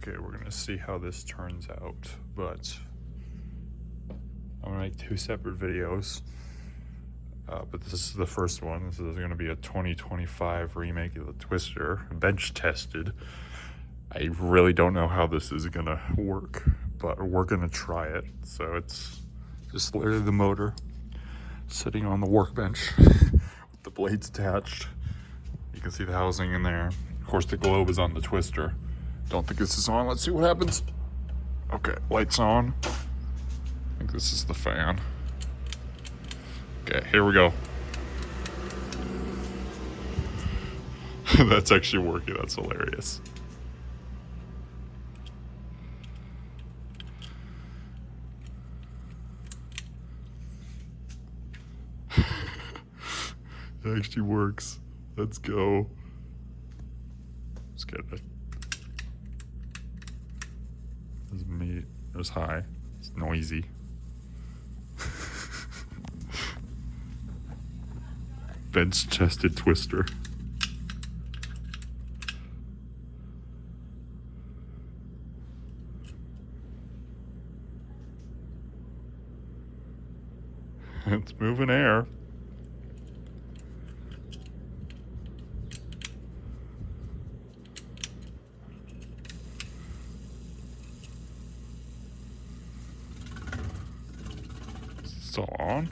Okay, we're gonna see how this turns out, but I'm gonna make 2 separate videos. But this is the first one. This is gonna be a 2025 remake of the Twister, bench tested. I really don't know how this is gonna work, but we're gonna try it. So it's just literally the motor sitting on the workbench with the blades attached. You can see the housing in there. Of course, the globe is on the Twister. Don't think this is on. Let's see what happens. Okay, lights on. I think this is the fan. Okay, here we go. That's actually working. That's hilarious. It actually works. Let's go. Let's get it. There's me. There's high. It's noisy. Bench chested Twister. It's moving air. It's all on.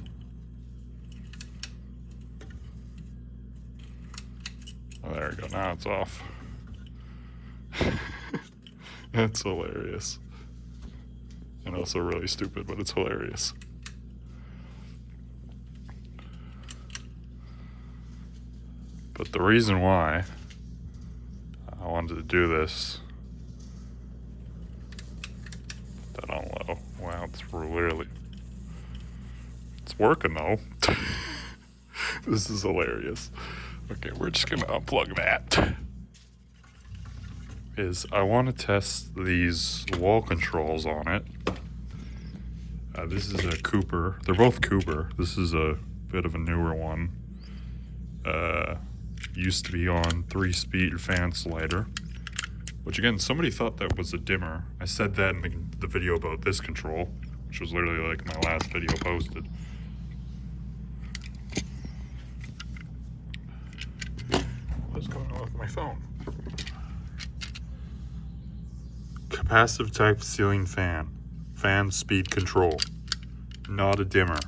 Oh, there we go. Now it's off. That's hilarious. And also really stupid, but it's hilarious. But the reason why I wanted to do this, put that on low. Wow, it's really, it's working though. This is hilarious. Okay, we're just gonna unplug that. I want to test these wall controls on it. This is a Cooper. They're both Cooper. This is a bit of a newer one. Used to be on 3-speed fan slider, which again, somebody thought that was a dimmer. I said that in the video about this control, which was literally like my last video posted. What's going on with my phone? Capacitive type ceiling fan. Fan speed control. Not a dimmer.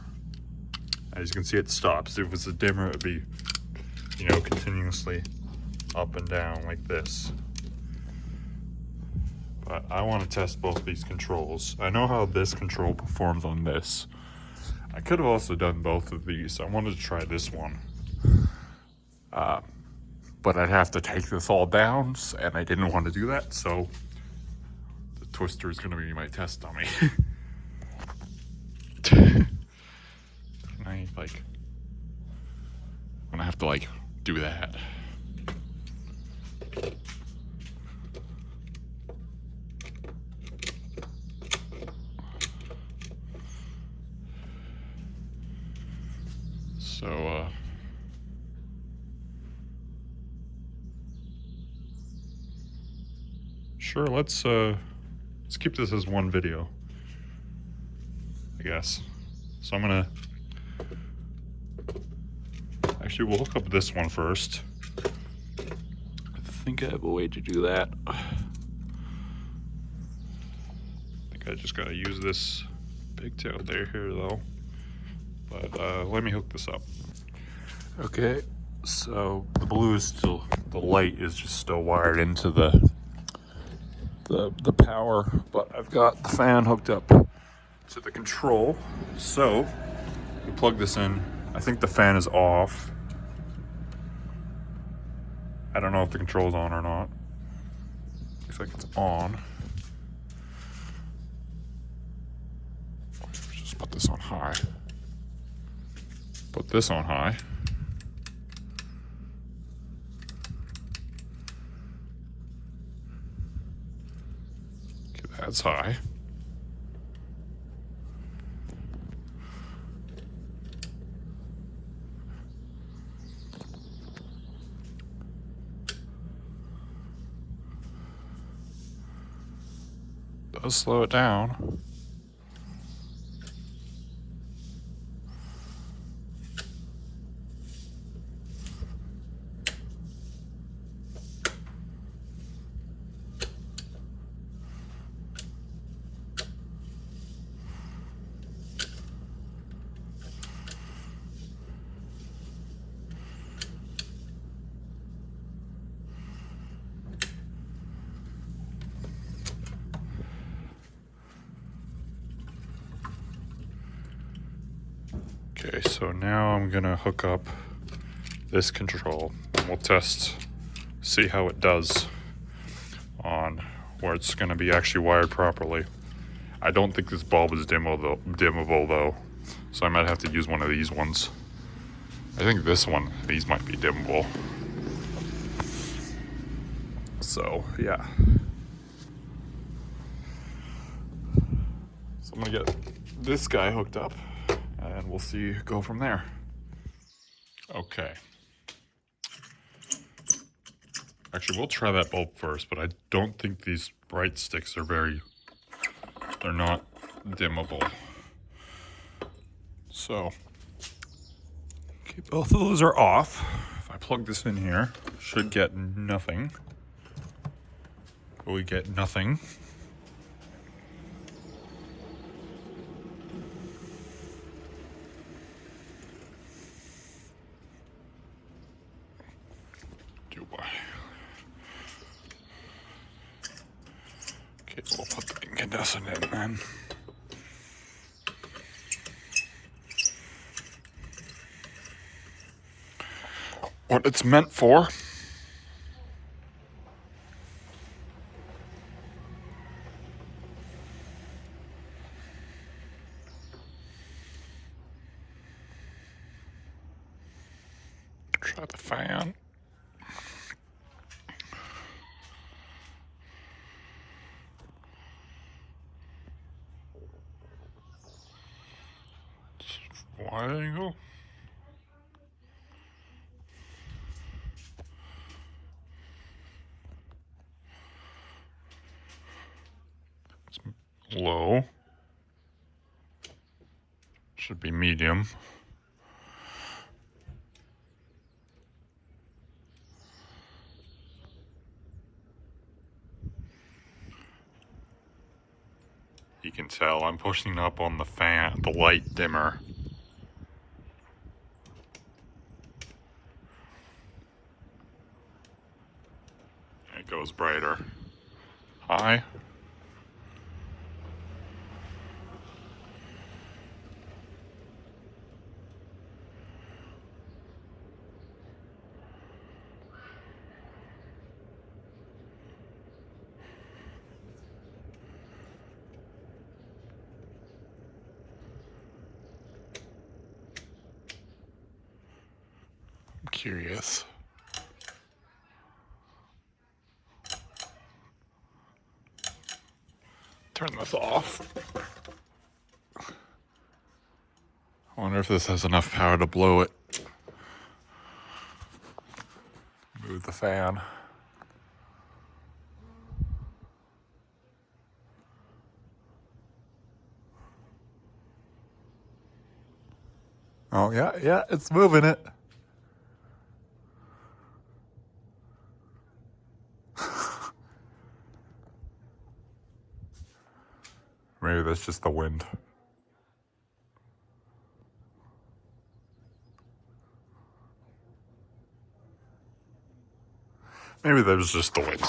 As you can see, it stops. If it was a dimmer, it would be, continuously up and down like this. But I want to test both these controls. I know how this control performs on this. I could have also done both of these. I wanted to try this one. But I'd have to take this all down, and I didn't want to do that, so the Twister is going to be my test dummy. And I'm gonna have to do that. So sure, let's keep this as one video, I guess. So I'm gonna actually, we'll hook up this one first. I think I have a way to do that. I think I just gotta use this pigtail there here though. But let me hook this up. Okay, so the blue is still, the light is just still wired into the power, but I've got the fan hooked up to the control. So we plug this in. I think the fan is off. I don't know if the control's on or not. Looks like it's on. Let's just put this on high. Put this on high. Okay, that's high. does slow it down. Okay, so now I'm gonna hook up this control and we'll see how it does on where it's gonna be actually wired properly. I don't think this bulb is dimmable though, so I might have to use one of these ones. I think these might be dimmable. So yeah. So I'm gonna get this guy hooked up and we'll go from there. Okay. Actually, we'll try that bulb first, but I don't think these bright sticks are they're not dimmable. So, okay, both of those are off. If I plug this in here, should get nothing. We get nothing. Okay, we'll put the incandescent in then. What it's meant for. Try the fan. Wide angle. It's low. Should be medium. You can tell I'm pushing up on the light dimmer. It goes brighter. High. I'm curious. Turn this off. I wonder if this has enough power to blow it. Move the fan. Oh, yeah, it's moving it. Maybe that's just the wind. Maybe that was just the wind.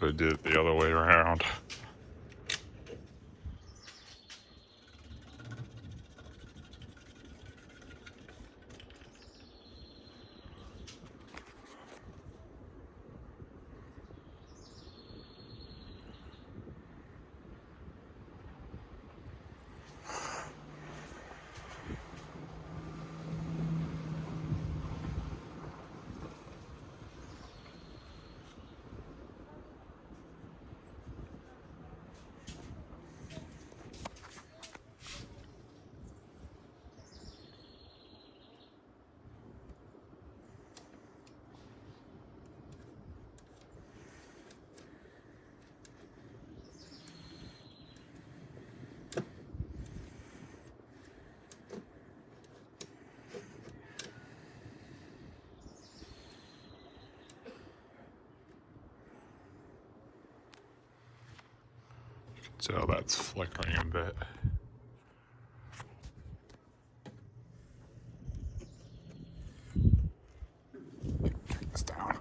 So I did it the other way around. So that's flickering a bit. Take this down.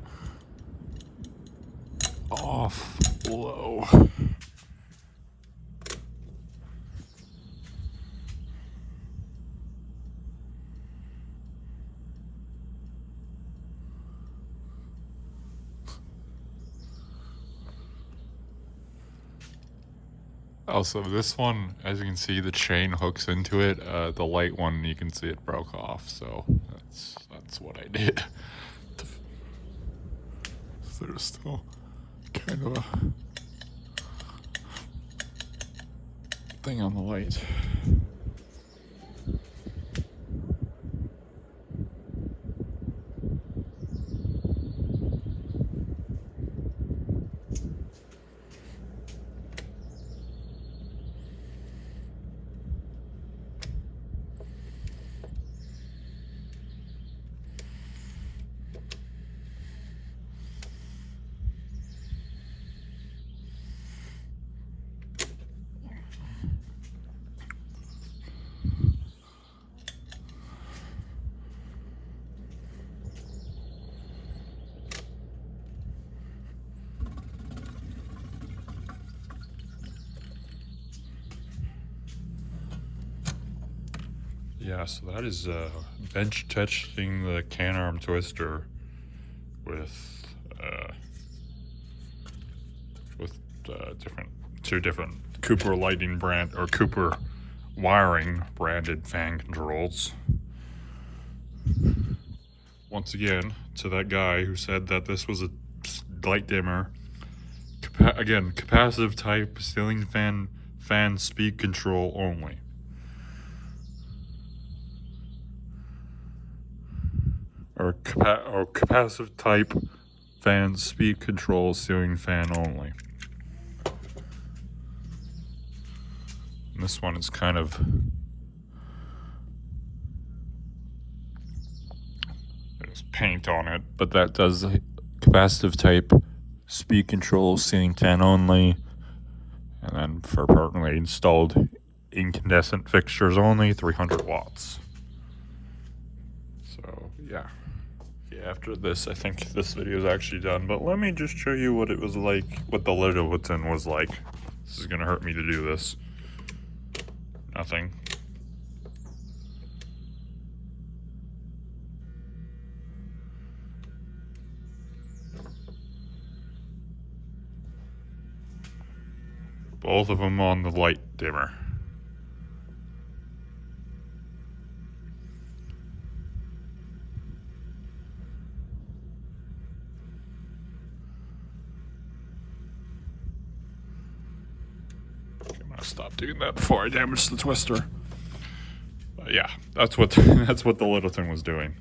Off, low. Also, this one, as you can see, the chain hooks into it. The light one, you can see it broke off. So that's what I did. So there's still kind of a thing on the light. Yeah, so that is bench testing the Canarm twister with two different Cooper lighting brand or Cooper wiring branded fan controls. Once again, to that guy who said that this was a light dimmer, again, capacitive type ceiling fan speed control only. Or capacitive type fan speed control ceiling fan only. And this one is kind of there's paint on it, but that does the capacitive type speed control ceiling fan only. And then for permanently installed incandescent fixtures only, 300 watts. So yeah. After this, I think this video is actually done, but let me just show you what it was like, what the Littleton was like. This is gonna hurt me to do this. Nothing. Both of them on the light dimmer. Stop doing that before I damage the twister. But yeah, that's what that's what the Littleton was doing.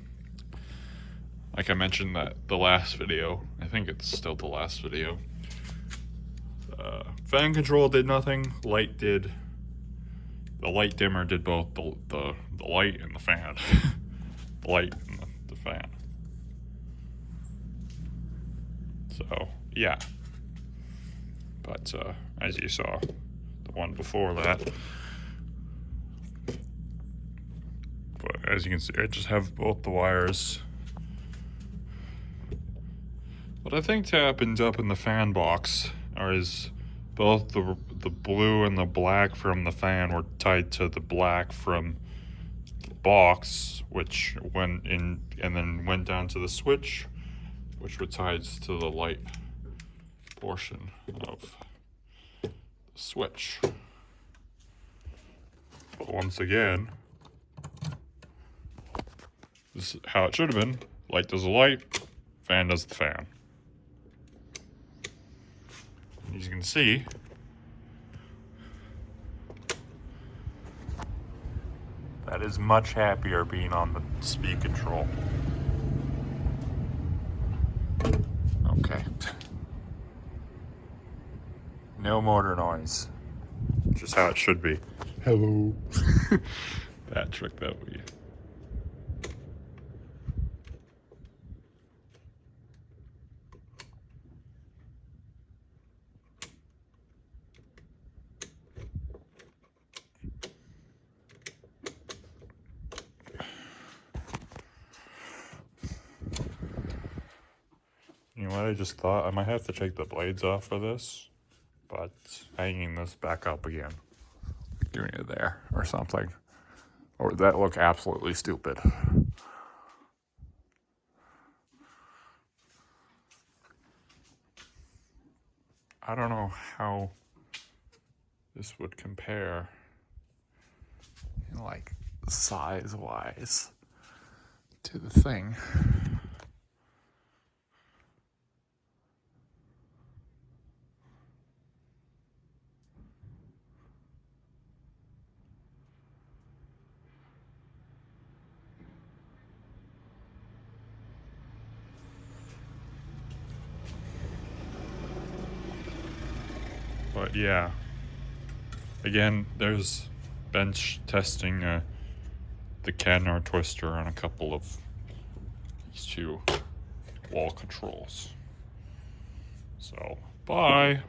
Like I mentioned that the last video, I think it's still the last video. Fan control did nothing. Light did. The light dimmer did both the light and the fan. The light and the fan. So yeah. But as you saw. One before that, but as you can see, I just have both the wires What I think happened up in the fan box is both the blue and the black from the fan were tied to the black from the box, which went in and then went down to the switch, which were tied to the light portion of the switch. But once again, this is how it should have been. Light does the light, fan does the fan. As you can see, that is much happier being on the speed control. Okay. No motor noise. Just how it should be. Hello. That trick that we... You know what, I just thought I might have to take the blades off for this, but hanging this back up again, doing it there or something, or that look absolutely stupid. I don't know how this would compare, like, size-wise to the thing. But yeah, again, there's bench testing the Canarm twister on a couple of these two wall controls. So, bye.